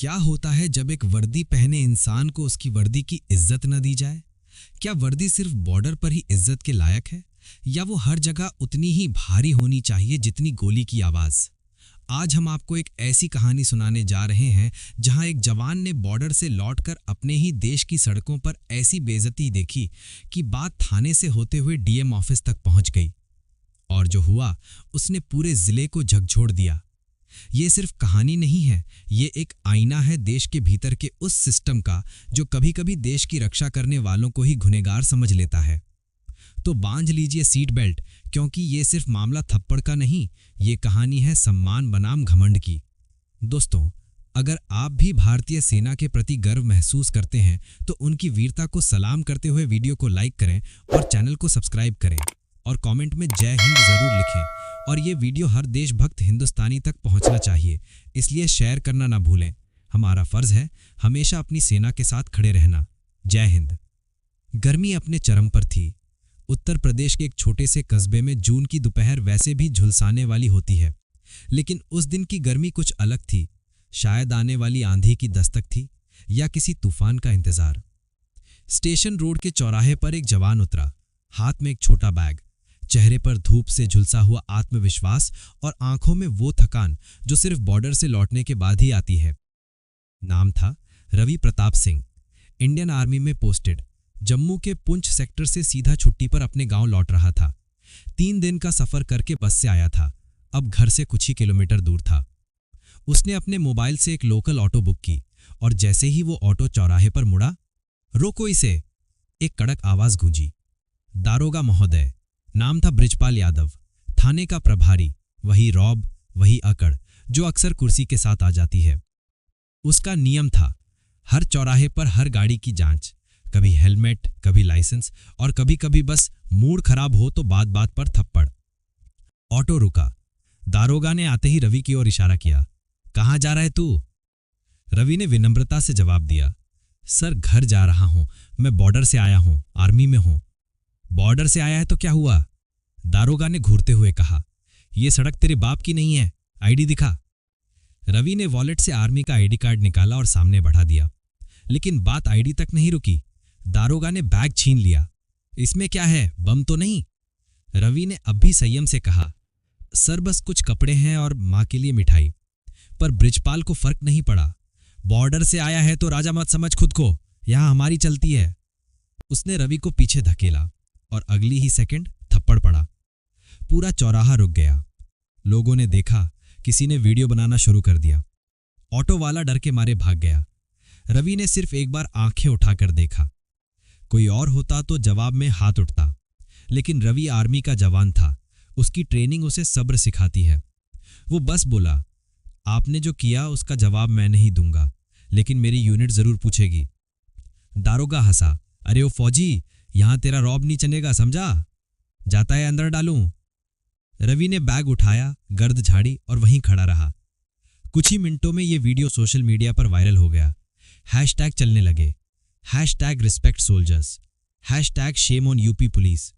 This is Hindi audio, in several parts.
क्या होता है जब एक वर्दी पहने इंसान को उसकी वर्दी की इज्जत न दी जाए? क्या वर्दी सिर्फ बॉर्डर पर ही इज्जत के लायक है, या वो हर जगह उतनी ही भारी होनी चाहिए जितनी गोली की आवाज? आज हम आपको एक ऐसी कहानी सुनाने जा रहे हैं जहां एक जवान ने बॉर्डर से लौटकर अपने ही देश की सड़कों पर ऐसी बेइज्जती देखी कि बात थाने से होते हुए डीएम ऑफिस तक पहुंच गई। और जो हुआ, उसने पूरे जिले को झकझोर दिया। ये सिर्फ कहानी नहीं है, ये एक आईना है देश के भीतर के उस सिस्टम का जो कभी कभी देश की रक्षा करने वालों को ही गुनहगार समझ लेता है। तो बांध लीजिए सीट बेल्ट, क्योंकि ये सिर्फ मामला थप्पड़ का नहीं, ये कहानी है सम्मान बनाम घमंड की। दोस्तों, अगर आप भी भारतीय सेना के प्रति गर्व महसूस करते हैं तो उनकी वीरता को सलाम करते हुए वीडियो को लाइक करें और चैनल को सब्सक्राइब करें और कमेंट में जय हिंद जरूर लिखें। और ये वीडियो हर देशभक्त हिंदुस्तानी तक पहुंचना चाहिए, इसलिए शेयर करना ना भूलें। हमारा फर्ज है हमेशा अपनी सेना के साथ खड़े रहना। जय हिंद। गर्मी अपने चरम पर थी। उत्तर प्रदेश के एक छोटे से कस्बे में जून की दोपहर वैसे भी झुलसाने वाली होती है, लेकिन उस दिन की गर्मी कुछ अलग थी। शायद आने वाली आंधी की दस्तक थी या किसी तूफान का इंतजार। स्टेशन रोड के चौराहे पर एक जवान उतरा, हाथ में एक छोटा बैग, चेहरे पर धूप से झुलसा हुआ आत्मविश्वास और आंखों में वो थकान जो सिर्फ बॉर्डर से लौटने के बाद ही आती है। नाम था रवि प्रताप सिंह, इंडियन आर्मी में पोस्टेड। जम्मू के पुंछ सेक्टर से सीधा छुट्टी पर अपने गांव लौट रहा था। 3 दिन का सफर करके बस से आया था, अब घर से कुछ ही किलोमीटर दूर था। उसने अपने मोबाइल से एक लोकल ऑटो बुक की और जैसे ही वो ऑटो चौराहे पर मुड़ा, रोको इसे, एक कड़क आवाज गूंजी। दारोगा महोदय। नाम था बृजपाल यादव, थाने का प्रभारी। वही रौब, वही अकड़ जो अक्सर कुर्सी के साथ आ जाती है। उसका नियम था हर चौराहे पर हर गाड़ी की जांच, कभी हेलमेट, कभी लाइसेंस और कभी कभी बस मूड खराब हो तो बात बात पर थप्पड़। ऑटो रुका। दारोगा ने आते ही रवि की ओर इशारा किया। कहाँ जा रहा है तू? रवि ने विनम्रता से जवाब दिया, सर घर जा रहा हूं, मैं बॉर्डर से आया हूं, आर्मी में हूं। बॉर्डर से आया है तो क्या हुआ? दारोगा ने घूरते हुए कहा, यह सड़क तेरे बाप की नहीं है, आईडी दिखा। रवि ने वॉलेट से आर्मी का आईडी कार्ड निकाला और सामने बढ़ा दिया, लेकिन बात आईडी तक नहीं रुकी। दारोगा ने बैग छीन लिया। इसमें क्या है, बम तो नहीं? रवि ने अब भी संयम से कहा, सर बस कुछ कपड़े हैं और मां के लिए मिठाई। पर बृजपाल को फर्क नहीं पड़ा। बॉर्डर से आया है तो राजा मत समझ खुद को, यहां हमारी चलती है। उसने रवि को पीछे धकेला और अगली ही सेकंड थप्पड़ पड़ा। पूरा चौराहा रुक गया। लोगों ने देखा, किसी ने वीडियो बनाना शुरू कर दिया। ऑटो वाला डर के मारे भाग गया। रवि ने सिर्फ एक बार आंखें उठाकर देखा। कोई और होता तो जवाब में हाथ उठता, लेकिन रवि आर्मी का जवान था। उसकी ट्रेनिंग उसे सब्र सिखाती है। वो बस बोला, आपने जो किया उसका जवाब मैं नहीं दूंगा, लेकिन मेरी यूनिट जरूर पूछेगी। दारोगा हंसा, अरे ओ फौजी, यहां तेरा रौब नहीं चलेगा, समझा? जाता है अंदर डालूं? रवि ने बैग उठाया, गर्द झाड़ी और वहीं खड़ा रहा। कुछ ही मिनटों में ये वीडियो सोशल मीडिया पर वायरल हो गया। हैशटैग चलने लगे, hashtag respect soldiers, hashtag shame on UP police.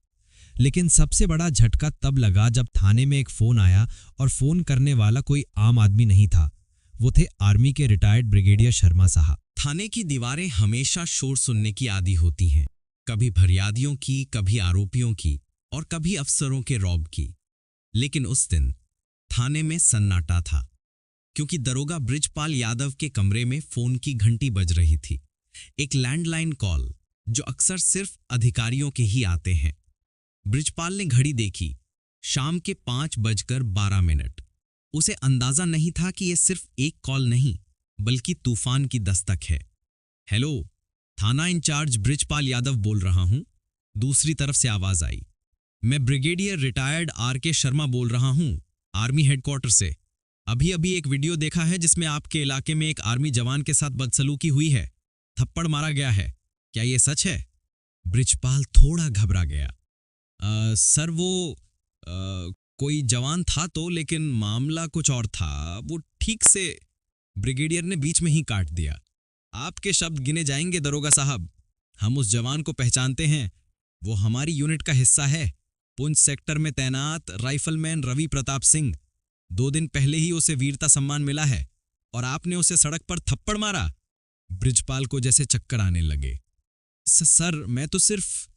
लेकिन सबसे बड़ा झटका तब लगा जब थाने में एक फोन आया, और फोन करने वाला कोई आम आदमी नहीं था। वो थे आर्मी के रिटायर्ड ब्रिगेडियर शर्मा साहब। थाने की दीवारें हमेशा शोर सुनने की आदी होती हैं, कभी फरियादियों की, कभी आरोपियों की और कभी अफसरों के रौब की। लेकिन उस दिन थाने में सन्नाटा था, क्योंकि दरोगा बृजपाल यादव के कमरे में फोन की घंटी बज रही थी। एक लैंडलाइन कॉल जो अक्सर सिर्फ अधिकारियों के ही आते हैं। बृजपाल ने घड़ी देखी, शाम के 5:12। उसे अंदाजा नहीं था कि यह सिर्फ एक कॉल नहीं, बल्कि तूफान की दस्तक है। हेलो, थाना इंचार्ज बृजपाल यादव बोल रहा हूं। दूसरी तरफ से आवाज आई, मैं ब्रिगेडियर रिटायर्ड आर.के. शर्मा बोल रहा हूं, आर्मी हेडक्वार्टर से। अभी अभी एक वीडियो देखा है जिसमें आपके इलाके में एक आर्मी जवान के साथ बदसलूकी हुई है, थप्पड़ मारा गया है, क्या यह सच है? बृजपाल थोड़ा घबरा गया। सर वो कोई जवान था तो, लेकिन मामला कुछ और था, वो ठीक से। ब्रिगेडियर ने बीच में ही काट दिया। आपके शब्द गिने जाएंगे दरोगा साहब, हम उस जवान को पहचानते हैं, वो हमारी यूनिट का हिस्सा है। पुंछ सेक्टर में तैनात राइफलमैन रवि प्रताप सिंह। 2 दिन पहले ही उसे वीरता सम्मान मिला है। और आपने उसे सड़क पर थप्पड़ मारा। बृजपाल को जैसे चक्कर आने लगे। सर, मैं तो सिर्फ।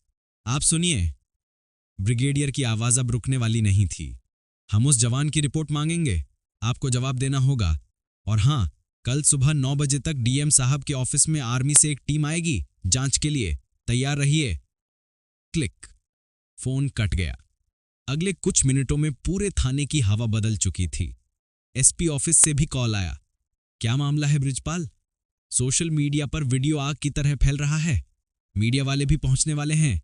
आप सुनिए। ब्रिगेडियर की आवाज अब रुकने वाली नहीं थी। हम उस जवान की रिपोर्ट मांगेंगे, आपको जवाब देना होगा। और हां, कल सुबह 9 बजे तक डीएम साहब के ऑफिस में आर्मी से एक टीम आएगी जांच के लिए, तैयार रहिए। क्लिक। फोन कट गया। अगले कुछ मिनटों में पूरे थाने की हवा बदल चुकी थी। एसपी ऑफिस से भी कॉल आया। क्या मामला है बृजपाल? सोशल मीडिया पर वीडियो आग की तरह फैल रहा है, मीडिया वाले भी पहुंचने वाले हैं।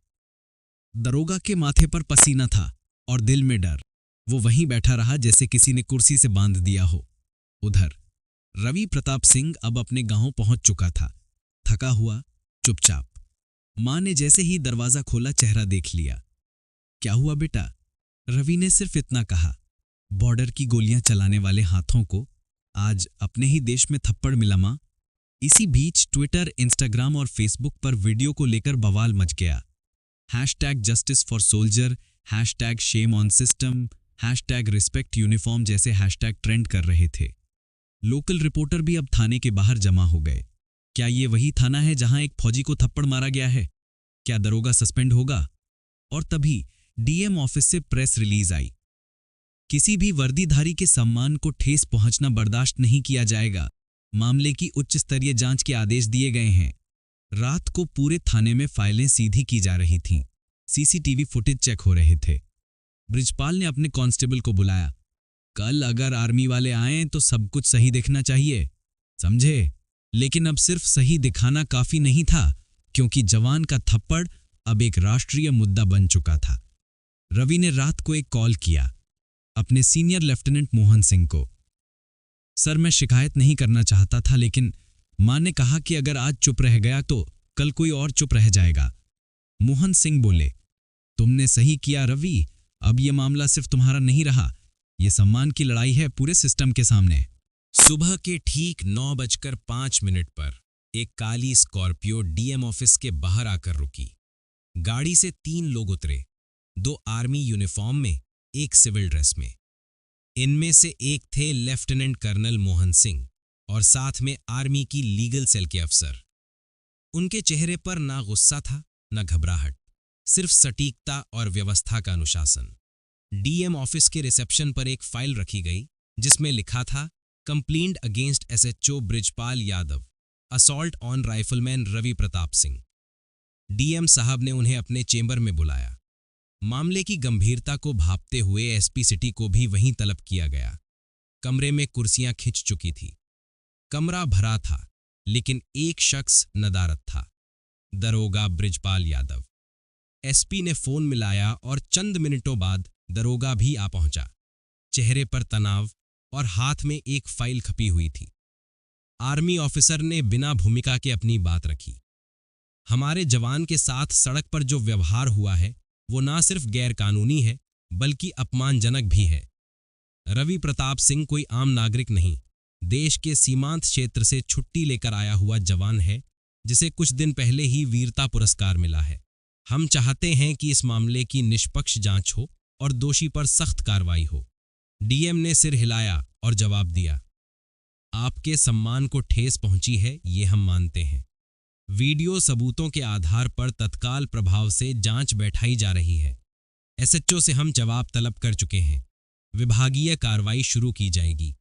दरोगा के माथे पर पसीना था और दिल में डर। वो वहीं बैठा रहा जैसे किसी ने कुर्सी से बांध दिया हो। उधर रवि प्रताप सिंह अब अपने गांव पहुंच चुका था, थका हुआ, चुपचाप। मां ने जैसे ही दरवाजा खोला चेहरा देख लिया। क्या हुआ बेटा? रवि ने सिर्फ इतना कहा। बॉर्डर की गोलियां चलाने वाले हाथों को आज अपने ही देश में थप्पड़ मिला मां। इसी बीच ट्विटर, इंस्टाग्राम और फेसबुक पर वीडियो को लेकर बवाल मच गया। #Justice for soldier, #shame on system, #respect uniform जैसे हैशटैग ट्रेंड कर रहे थे। लोकल रिपोर्टर भी अब थाने के बाहर जमा हो गए। क्या ये वही थाना है जहां एक फौजी को थप्पड़ मारा गया है? क्या दरोगा सस्पेंड होगा? और तभी डीएम ऑफिस से प्रेस रिलीज आई। किसी भी वर्दीधारी के सम्मान को ठेस पहुंचना बर्दाश्त नहीं किया जाएगा। मामले की उच्च स्तरीय जांच के आदेश दिए गए हैं। रात को पूरे थाने में फाइलें सीधी की जा रही थीं। सीसीटीवी फुटेज चेक हो रहे थे। बृजपाल ने अपने कांस्टेबल को बुलाया। कल अगर आर्मी वाले आएं तो सब कुछ सही दिखना चाहिए, समझे? लेकिन अब सिर्फ सही दिखाना काफी नहीं था, क्योंकि जवान का थप्पड़ अब एक राष्ट्रीय मुद्दा बन चुका था। रवि ने रात को एक कॉल किया अपने सीनियर लेफ्टिनेंट मोहन सिंह को। सर, मैं शिकायत नहीं करना चाहता था, लेकिन मां ने कहा कि अगर आज चुप रह गया तो कल कोई और चुप रह जाएगा। मोहन सिंह बोले, तुमने सही किया रवि, अब यह मामला सिर्फ तुम्हारा नहीं रहा, यह सम्मान की लड़ाई है पूरे सिस्टम के सामने। सुबह के ठीक 9:05 पर एक काली स्कॉर्पियो डीएम ऑफिस के बाहर आकर रुकी। गाड़ी से 3 लोग उतरे, 2 आर्मी यूनिफॉर्म में, एक सिविल ड्रेस में। इनमें से एक थे लेफ्टिनेंट कर्नल मोहन सिंह और साथ में आर्मी की लीगल सेल के अफसर। उनके चेहरे पर ना गुस्सा था ना घबराहट, सिर्फ सटीकता और व्यवस्था का अनुशासन। डीएम ऑफिस के रिसेप्शन पर एक फाइल रखी गई जिसमें लिखा था, complaint against SHO Brijpal Yadav, assault on rifleman Ravi Pratap Singh. DM साहब ने उन्हें अपने चेंबर में बुलाया। मामले की गंभीरता को भांपते हुए एसपी सिटी को भी वहीं तलब किया गया। कमरे में कुर्सियां खिंच चुकी थी। कमरा भरा था, लेकिन एक शख्स नदारद था, दरोगा बृजपाल यादव। एसपी ने फोन मिलाया और चंद मिनटों बाद दरोगा भी आ पहुंचा। चेहरे पर तनाव और हाथ में एक फाइल खपी हुई थी। आर्मी ऑफिसर ने बिना भूमिका के अपनी बात रखी। हमारे जवान के साथ सड़क पर जो व्यवहार हुआ है वो ना सिर्फ गैर कानूनी है बल्कि अपमानजनक भी है। रवि प्रताप सिंह कोई आम नागरिक नहीं, देश के सीमांत क्षेत्र से छुट्टी लेकर आया हुआ जवान है जिसे कुछ दिन पहले ही वीरता पुरस्कार मिला है। हम चाहते हैं कि इस मामले की निष्पक्ष जांच हो और दोषी पर सख्त कार्रवाई हो। डीएम ने सिर हिलाया और जवाब दिया, आपके सम्मान को ठेस पहुंची है ये हम मानते हैं। वीडियो सबूतों के आधार पर तत्काल प्रभाव से जांच बैठाई जा रही है। एसएचओ से हम जवाब तलब कर चुके हैं। विभागीय कार्रवाई शुरू की जाएगी।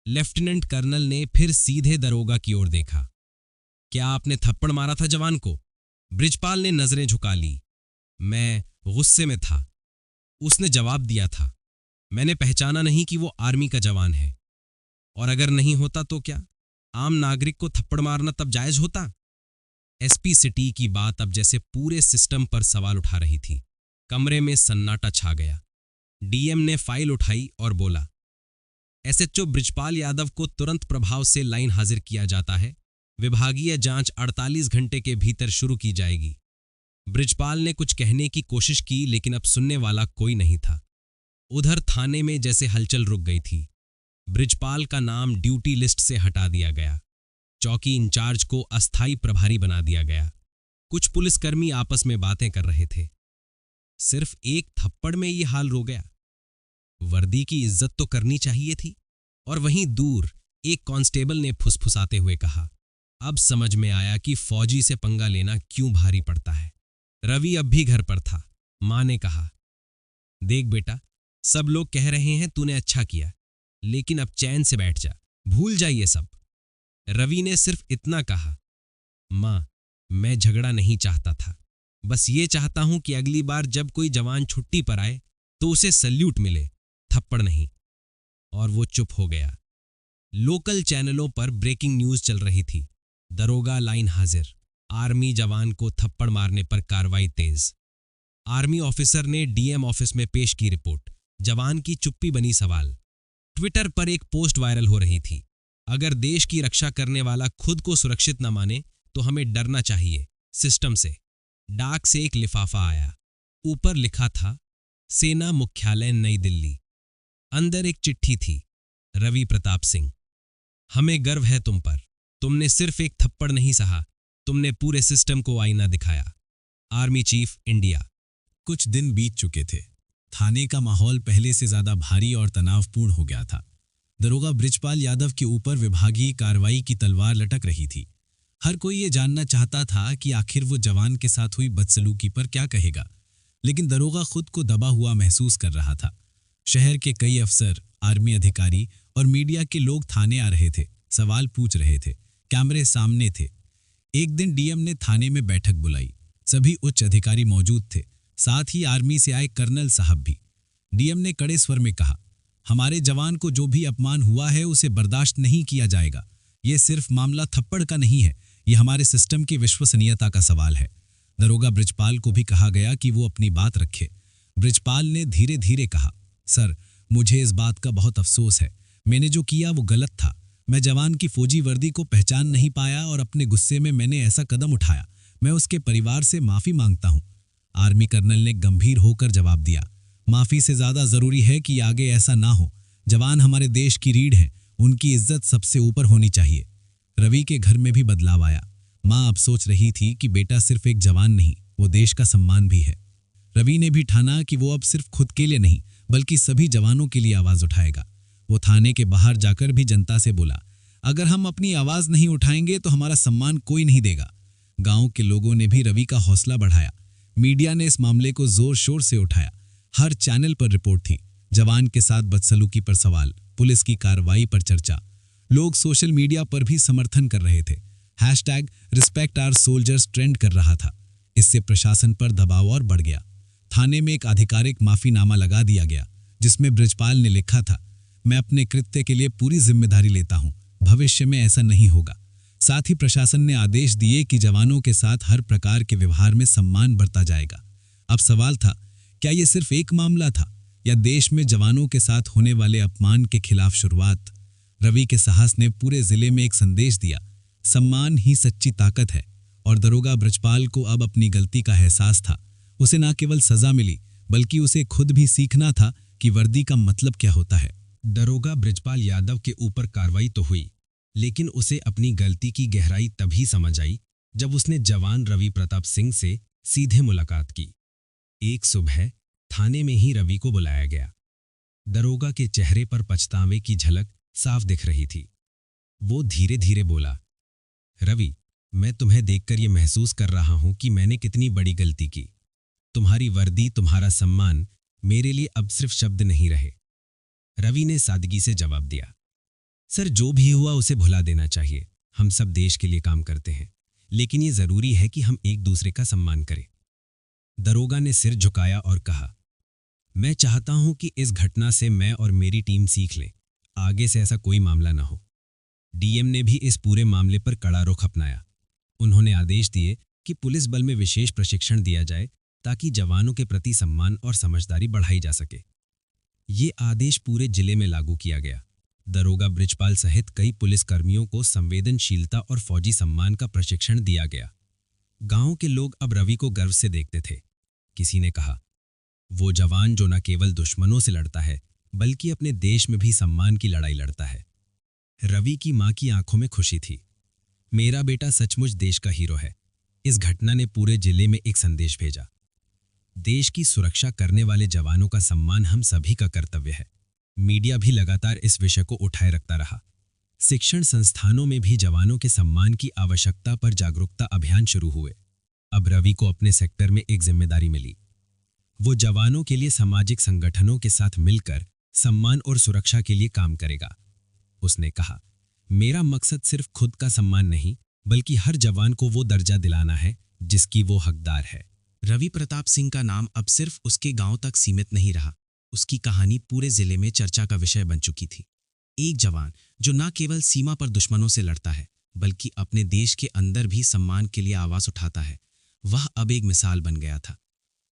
लेफ्टिनेंट कर्नल ने फिर सीधे दरोगा की ओर देखा। क्या आपने थप्पड़ मारा था जवान को? बृजपाल ने नजरें झुका ली। मैं गुस्से में था। उसने जवाब दिया था, मैंने पहचाना नहीं कि वो आर्मी का जवान है। और अगर नहीं होता तो क्या आम नागरिक को थप्पड़ मारना तब जायज होता? एसपी सिटी की बात अब जैसे पूरे सिस्टम पर सवाल उठा रही थी। कमरे में सन्नाटा छा गया। डीएम ने फाइल उठाई और बोला, एसएचओ बृजपाल यादव को तुरंत प्रभाव से लाइन हाजिर किया जाता है। विभागीय जांच 48 घंटे के भीतर शुरू की जाएगी। बृजपाल ने कुछ कहने की कोशिश की, लेकिन अब सुनने वाला कोई नहीं था। उधर थाने में जैसे हलचल रुक गई थी। बृजपाल का नाम ड्यूटी लिस्ट से हटा दिया गया। चौकी इंचार्ज को अस्थायी प्रभारी बना दिया गया। कुछ पुलिसकर्मी आपस में बातें कर रहे थे। सिर्फ एक थप्पड़ में ये हाल हो गया। वर्दी की इज्जत तो करनी चाहिए थी। और वहीं दूर एक कांस्टेबल ने फुसफुसाते हुए कहा। अब समझ में आया कि फौजी से पंगा लेना क्यों भारी पड़ता है। रवि अब भी घर पर था। मां ने कहा, देख बेटा, सब लोग कह रहे हैं तूने अच्छा किया, लेकिन अब चैन से बैठ जा, भूल जा ये सब। रवि ने सिर्फ इतना कहा, मां, मैं झगड़ा नहीं चाहता था, बस ये चाहता हूं कि अगली बार जब कोई जवान छुट्टी पर आए तो उसे सल्यूट मिले, थप्पड़ नहीं। और वो चुप हो गया। लोकल चैनलों पर ब्रेकिंग न्यूज चल रही थी। दरोगा लाइन हाजिर, आर्मी जवान को थप्पड़ मारने पर कार्रवाई तेज। आर्मी ऑफिसर ने डीएम ऑफिस में पेश की रिपोर्ट। जवान की चुप्पी बनी सवाल। ट्विटर पर एक पोस्ट वायरल हो रही थी, अगर देश की रक्षा करने वाला खुद को सुरक्षित न माने तो हमें डरना चाहिए सिस्टम से। डाक से एक लिफाफा आया। ऊपर लिखा था, सेना मुख्यालय नई दिल्ली। अंदर एक चिट्ठी थी, रवि प्रताप सिंह, हमें गर्व है तुम पर। तुमने सिर्फ एक थप्पड़ नहीं सहा, तुमने पूरे सिस्टम को आईना दिखाया। Army chief, India. कुछ दिन बीत चुके थे। थाने का माहौल पहले से ज्यादा भारी और तनावपूर्ण हो गया था। दरोगा बृजपाल यादव के ऊपर विभागीय कार्रवाई की तलवार लटक रही थी। हर कोई ये जानना चाहता था कि आखिर वो जवान के साथ हुई बदसलूकी पर क्या कहेगा, लेकिन दरोगा खुद को दबा हुआ महसूस कर रहा था। शहर के कई अफसर, आर्मी अधिकारी और मीडिया के लोग थाने आ रहे थे, सवाल पूछ रहे थे, कैमरे सामने थे। एक दिन डीएम ने थाने में बैठक बुलाई। सभी उच्च अधिकारी मौजूद थे, साथ ही आर्मी से आए कर्नल साहब भी। डीएम ने कड़े स्वर में कहा, हमारे जवान को जो भी अपमान हुआ है उसे बर्दाश्त नहीं किया जाएगा। ये सिर्फ मामला थप्पड़ का नहीं है, ये हमारे सिस्टम की विश्वसनीयता का सवाल है। दरोगा बृजपाल को भी कहा गया कि वो अपनी बात रखे। बृजपाल ने धीरे धीरे कहा, सर, मुझे इस बात का बहुत अफसोस है। मैंने जो किया वो गलत था। मैं जवान की फौजी वर्दी को पहचान नहीं पाया और अपने गुस्से में मैंने ऐसा कदम उठाया। मैं उसके परिवार से माफी मांगता हूं। आर्मी कर्नल ने गंभीर होकर जवाब दिया, माफी से ज्यादा जरूरी है कि आगे ऐसा ना हो। जवान हमारे देश की रीढ़ हैं, उनकी इज्जत सबसे ऊपर होनी चाहिए। रवि के घर में भी बदलाव आया। मां अब सोच रही थी कि बेटा सिर्फ एक जवान नहीं, वो देश का सम्मान भी है। रवि ने भी ठाना कि वो अब सिर्फ खुद के लिए नहीं बल्कि सभी जवानों के लिए आवाज उठाएगा। वो थाने के बाहर जाकर भी जनता से बोला, अगर हम अपनी आवाज नहीं उठाएंगे तो हमारा सम्मान कोई नहीं देगा। गांव के लोगों ने भी रवि का हौसला बढ़ाया। मीडिया ने इस मामले को जोर शोर से उठाया। हर चैनल पर रिपोर्ट थी, जवान के साथ बदसलूकी पर सवाल, पुलिस की कार्रवाई पर चर्चा। लोग सोशल मीडिया पर भी समर्थन कर रहे थे। #रिस्पेक्ट आवर सोल्जर्स ट्रेंड कर रहा था। इससे प्रशासन पर दबाव और बढ़ गया। थाने में एक आधिकारिक माफीनामा लगा दिया गया, जिसमें बृजपाल ने लिखा था, मैं अपने कृत्य के लिए पूरी जिम्मेदारी लेता हूं, भविष्य में ऐसा नहीं होगा। साथ ही प्रशासन ने आदेश दिए कि जवानों के साथ हर प्रकार के व्यवहार में सम्मान बरता जाएगा। अब सवाल था, क्या यह सिर्फ एक मामला था या देश में जवानों के साथ होने वाले अपमान के खिलाफ शुरुआत? रवि के साहस ने पूरे जिले में एक संदेश दिया, सम्मान ही सच्ची ताकत है। और दरोगा बृजपाल को अब अपनी गलती का एहसास था। उसे न केवल सजा मिली बल्कि उसे खुद भी सीखना था कि वर्दी का मतलब क्या होता है। दरोगा बृजपाल यादव के ऊपर कार्रवाई तो हुई, लेकिन उसे अपनी गलती की गहराई तभी समझ आई जब उसने जवान रवि प्रताप सिंह से सीधे मुलाकात की। एक सुबह थाने में ही रवि को बुलाया गया। दरोगा के चेहरे पर पछतावे की झलक साफ दिख रही थी। वो धीरे धीरे बोला, रवि, मैं तुम्हें देखकर ये महसूस कर रहा हूं कि मैंने कितनी बड़ी गलती की। तुम्हारी वर्दी, तुम्हारा सम्मान मेरे लिए अब सिर्फ शब्द नहीं रहे। रवि ने सादगी से जवाब दिया, सर, जो भी हुआ उसे भुला देना चाहिए। हम सब देश के लिए काम करते हैं, लेकिन ये जरूरी है कि हम एक दूसरे का सम्मान करें। दरोगा ने सिर झुकाया और कहा, मैं चाहता हूं कि इस घटना से मैं और मेरी टीम सीख लें, आगे से ऐसा कोई मामला ना हो। डीएम ने भी इस पूरे मामले पर कड़ा रुख अपनाया। उन्होंने आदेश दिए कि पुलिस बल में विशेष प्रशिक्षण दिया जाए ताकि जवानों के प्रति सम्मान और समझदारी बढ़ाई जा सके। ये आदेश पूरे जिले में लागू किया गया। दरोगा बृजपाल सहित कई पुलिस कर्मियों को संवेदनशीलता और फौजी सम्मान का प्रशिक्षण दिया गया। गांव के लोग अब रवि को गर्व से देखते थे। किसी ने कहा, वो जवान जो न केवल दुश्मनों से लड़ता है बल्कि अपने देश में भी सम्मान की लड़ाई लड़ता है। रवि की मां की आंखों में खुशी थी। मेरा बेटा सचमुच देश का हीरो है। इस घटना ने पूरे जिले में एक संदेश भेजा। देश की सुरक्षा करने वाले जवानों का सम्मान हम सभी का कर्तव्य है। मीडिया भी लगातार इस विषय को उठाए रखता रहा। शिक्षण संस्थानों में भी जवानों के सम्मान की आवश्यकता पर जागरूकता अभियान शुरू हुए। अब रवि को अपने सेक्टर में एक जिम्मेदारी मिली। वो जवानों के लिए सामाजिक संगठनों के साथ मिलकर सम्मान और सुरक्षा के लिए काम करेगा। उसने कहा, मेरा मकसद सिर्फ खुद का सम्मान नहीं, बल्कि हर जवान को वो दर्जा दिलाना है जिसकी वो हकदार है। रवि प्रताप सिंह का नाम अब सिर्फ उसके गांव तक सीमित नहीं रहा। उसकी कहानी पूरे जिले में चर्चा का विषय बन चुकी थी। एक जवान जो न केवल सीमा पर दुश्मनों से लड़ता है, बल्कि अपने देश के अंदर भी सम्मान के लिए आवाज उठाता है, वह अब एक मिसाल बन गया था।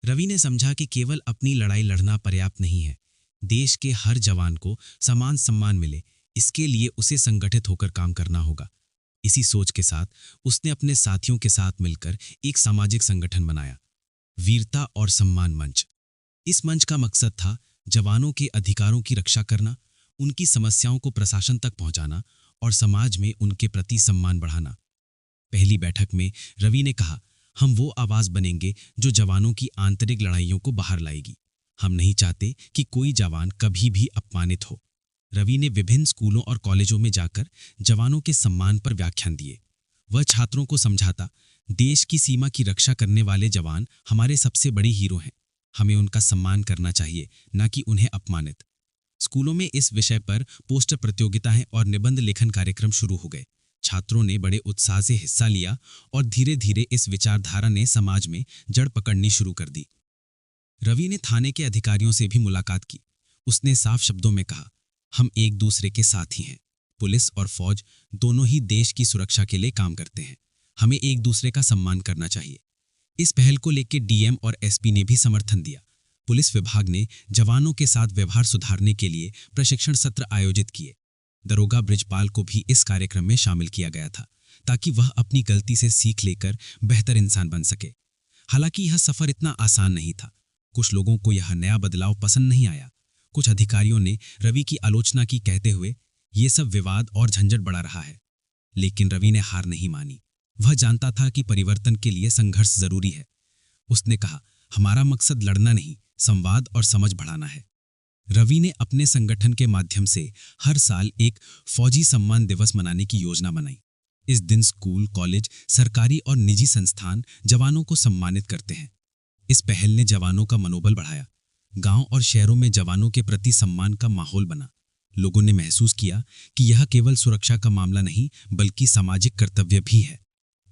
रवि ने समझा कि केवल अपनी लड़ाई लड़ना पर्याप्त नहीं है। देश के हर जवान को समान सम्मान मिले, इसके लिए उसे संगठित होकर काम करना होगा। इसी सोच के साथ उसने अपने साथियों के साथ मिलकर एक सामाजिक संगठन बनाया, वीरता और सम्मान मंच। इस मंच का मकसद था जवानों के अधिकारों की रक्षा करना, उनकी समस्याओं को प्रशासन तक पहुंचाना और समाज में उनके प्रति सम्मान बढ़ाना। पहली बैठक में रवि ने कहा, हम वो आवाज बनेंगे जो जवानों की आंतरिक लड़ाइयों को बाहर लाएगी। हम नहीं चाहते कि कोई जवान कभी भी अपमानित हो। रवि ने विभिन्न स्कूलों और कॉलेजों में जाकर जवानों के सम्मान पर व्याख्यान दिए। वह छात्रों को समझाता, देश की सीमा की रक्षा करने वाले जवान हमारे सबसे बड़े हीरो हैं। हमें उनका सम्मान करना चाहिए, न कि उन्हें अपमानित। स्कूलों में इस विषय पर पोस्टर प्रतियोगिताएं और निबंध लेखन कार्यक्रम शुरू हो गए। छात्रों ने बड़े उत्साह से हिस्सा लिया और धीरे धीरे इस विचारधारा ने समाज में जड़ पकड़नी शुरू कर दी। रवि ने थाने के अधिकारियों से भी मुलाकात की। उसने साफ शब्दों में कहा, हम एक दूसरे के साथ ही हैं। पुलिस और फौज दोनों ही देश की सुरक्षा के लिए काम करते हैं। हमें एक दूसरे का सम्मान करना चाहिए। इस पहल को लेकर डीएम और एसपी ने भी समर्थन दिया। पुलिस विभाग ने जवानों के साथ व्यवहार सुधारने के लिए प्रशिक्षण सत्र आयोजित किए। दरोगा बृजपाल को भी इस कार्यक्रम में शामिल किया गया था, ताकि वह अपनी गलती से सीख लेकर बेहतर इंसान बन सके। हालांकि यह सफर इतना आसान नहीं था। कुछ लोगों को यह नया बदलाव पसंद नहीं आया। कुछ अधिकारियों ने रवि की आलोचना की, कहते हुए ये सब विवाद और झंझट बढ़ा रहा है। लेकिन रवि ने हार नहीं मानी। वह जानता था कि परिवर्तन के लिए संघर्ष जरूरी है। उसने कहा, हमारा मकसद लड़ना नहीं, संवाद और समझ बढ़ाना है। रवि ने अपने संगठन के माध्यम से हर साल एक फौजी सम्मान दिवस मनाने की योजना बनाई। इस दिन स्कूल, कॉलेज, सरकारी और निजी संस्थान जवानों को सम्मानित करते हैं। इस पहल ने जवानों का मनोबल बढ़ाया। गांव और शहरों में जवानों के प्रति सम्मान का माहौल बना। लोगों ने महसूस किया कि यह केवल सुरक्षा का मामला नहीं, बल्कि सामाजिक कर्तव्य भी है।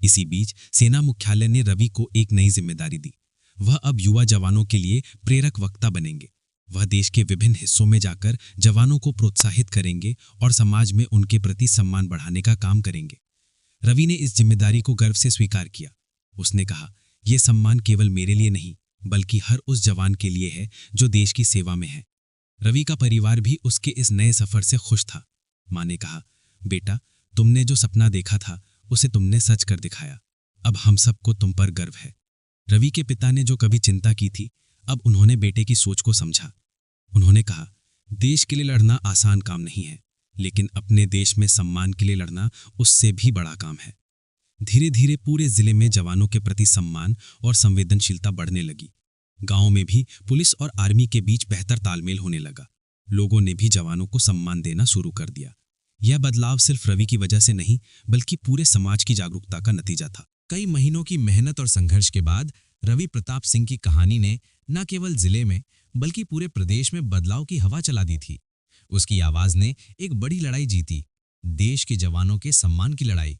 इसी बीच सेना मुख्यालय ने रवि को एक नई जिम्मेदारी दी। वह अब युवा जवानों के लिए प्रेरक वक्ता बनेंगे। वह देश के विभिन्न हिस्सों में जाकर जवानों को प्रोत्साहित करेंगे और समाज में उनके प्रति सम्मान बढ़ाने का काम करेंगे। रवि ने इस जिम्मेदारी को गर्व से स्वीकार किया। उसने कहा, यह सम्मान केवल मेरे लिए नहीं, बल्कि हर उस जवान के लिए है जो देश की सेवा में है। रवि का परिवार भी उसके इस नए सफर से खुश था। मां ने कहा, बेटा, तुमने जो सपना देखा था उसे तुमने सच कर दिखाया। अब हम सबको तुम पर गर्व है। रवि के पिता ने जो कभी चिंता की थी, अब उन्होंने बेटे की सोच को समझा। उन्होंने कहा, देश के लिए लड़ना आसान काम नहीं है, लेकिन अपने देश में सम्मान के लिए लड़ना उससे भी बड़ा काम है। धीरे धीरे पूरे जिले में जवानों के प्रति सम्मान और संवेदनशीलता बढ़ने लगी। गांव में भी पुलिस और आर्मी के बीच बेहतर तालमेल होने लगा। लोगों ने भी जवानों को सम्मान देना शुरू कर दिया। यह बदलाव सिर्फ रवि की वजह से नहीं, बल्कि पूरे समाज की जागरूकता का नतीजा था। कई महीनों की मेहनत और संघर्ष के बाद रवि प्रताप सिंह की कहानी ने न केवल जिले में, बल्कि पूरे प्रदेश में बदलाव की हवा चला दी थी। उसकी आवाज ने एक बड़ी लड़ाई जीती, देश के जवानों के सम्मान की लड़ाई।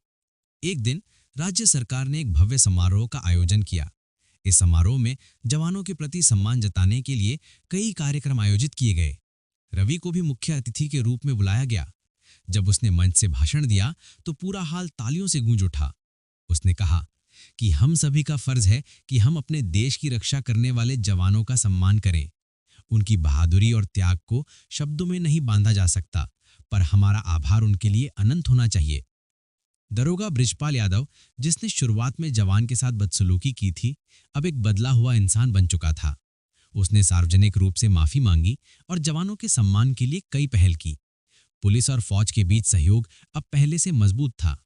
एक दिन राज्य सरकार ने एक भव्य समारोह का आयोजन किया। इस समारोह में जवानों के प्रति सम्मान जताने के लिए कई कार्यक्रम आयोजित किए गए। रवि को भी मुख्य अतिथि के रूप में बुलाया गया। जब उसने मंच से भाषण दिया तो पूरा हाल तालियों से गूंज उठा। उसने कहा कि हम सभी का फर्ज है कि हम अपने देश की रक्षा करने वाले जवानों का सम्मान करें। उनकी बहादुरी और त्याग को शब्दों में नहीं बांधा जा सकता, पर हमारा आभार उनके लिए अनंत होना चाहिए। दरोगा बृजपाल यादव, जिसने शुरुआत में जवान के साथ बदसलूकी की थी, अब एक बदला हुआ इंसान बन चुका था। उसने सार्वजनिक रूप से माफी मांगी और जवानों के सम्मान के लिए कई पहल की। पुलिस और फौज के बीच सहयोग अब पहले से मजबूत था।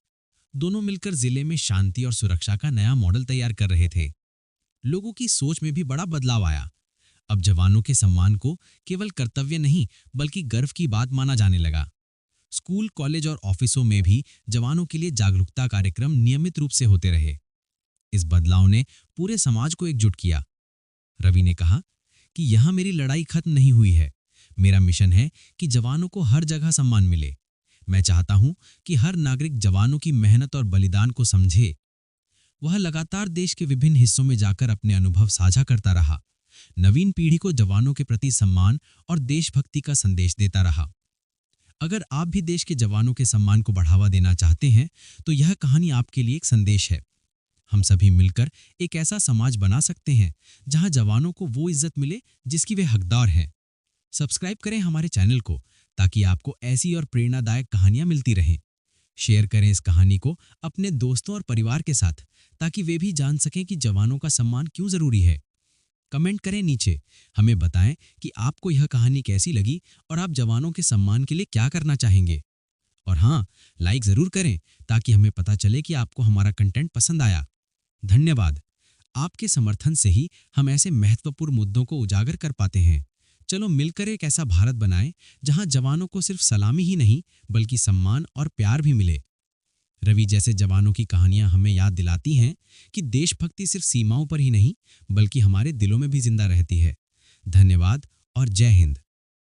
दोनों मिलकर जिले में शांति और सुरक्षा का नया मॉडल तैयार कर रहे थे। लोगों की सोच में भी बड़ा बदलाव आया। अब जवानों के सम्मान को केवल कर्तव्य नहीं, बल्कि गर्व की बात माना जाने लगा। स्कूल, कॉलेज और ऑफिसों में भी जवानों के लिए जागरूकता कार्यक्रम नियमित रूप से होते रहे। इस बदलाव ने पूरे समाज को एकजुट किया। रवि ने कहा कि यहां मेरी लड़ाई खत्म नहीं हुई है। मेरा मिशन है कि जवानों को हर जगह सम्मान मिले। मैं चाहता हूं कि हर नागरिक जवानों की मेहनत और बलिदान को समझे। वह लगातार देश के विभिन्न हिस्सों में जाकर अपने अनुभव साझा करता रहा, नवीन पीढ़ी को जवानों के प्रति सम्मान और देशभक्ति का संदेश देता रहा। अगर आप भी देश के जवानों के सम्मान को बढ़ावा देना चाहते हैं तो यह कहानी आपके लिए एक संदेश है। हम सभी मिलकर एक ऐसा समाज बना सकते हैं जहां जवानों को वो इज्जत मिले जिसकी वे हकदार हैं। सब्सक्राइब करें हमारे चैनल को ताकि आपको ऐसी और प्रेरणादायक कहानियां मिलती रहें। शेयर करें इस कहानी को अपने दोस्तों और परिवार के साथ ताकि वे भी जान सकें कि जवानों का सम्मान क्यों जरूरी है। कमेंट करें नीचे, हमें बताएं कि आपको यह कहानी कैसी लगी और आप जवानों के सम्मान के लिए क्या करना चाहेंगे। और हाँ, लाइक जरूर करें ताकि हमें पता चले कि आपको हमारा कंटेंट पसंद आया। धन्यवाद। आपके समर्थन से ही हम ऐसे महत्वपूर्ण मुद्दों को उजागर कर पाते हैं। चलो मिलकर एक ऐसा भारत बनाएं जहां जवानों को सिर्फ सलामी ही नहीं बल्कि सम्मान और प्यार भी मिले। रवि जैसे जवानों की कहानियां हमें याद दिलाती हैं कि देशभक्ति सिर्फ सीमाओं पर ही नहीं बल्कि हमारे दिलों में भी जिंदा रहती है। धन्यवाद और जय हिंद।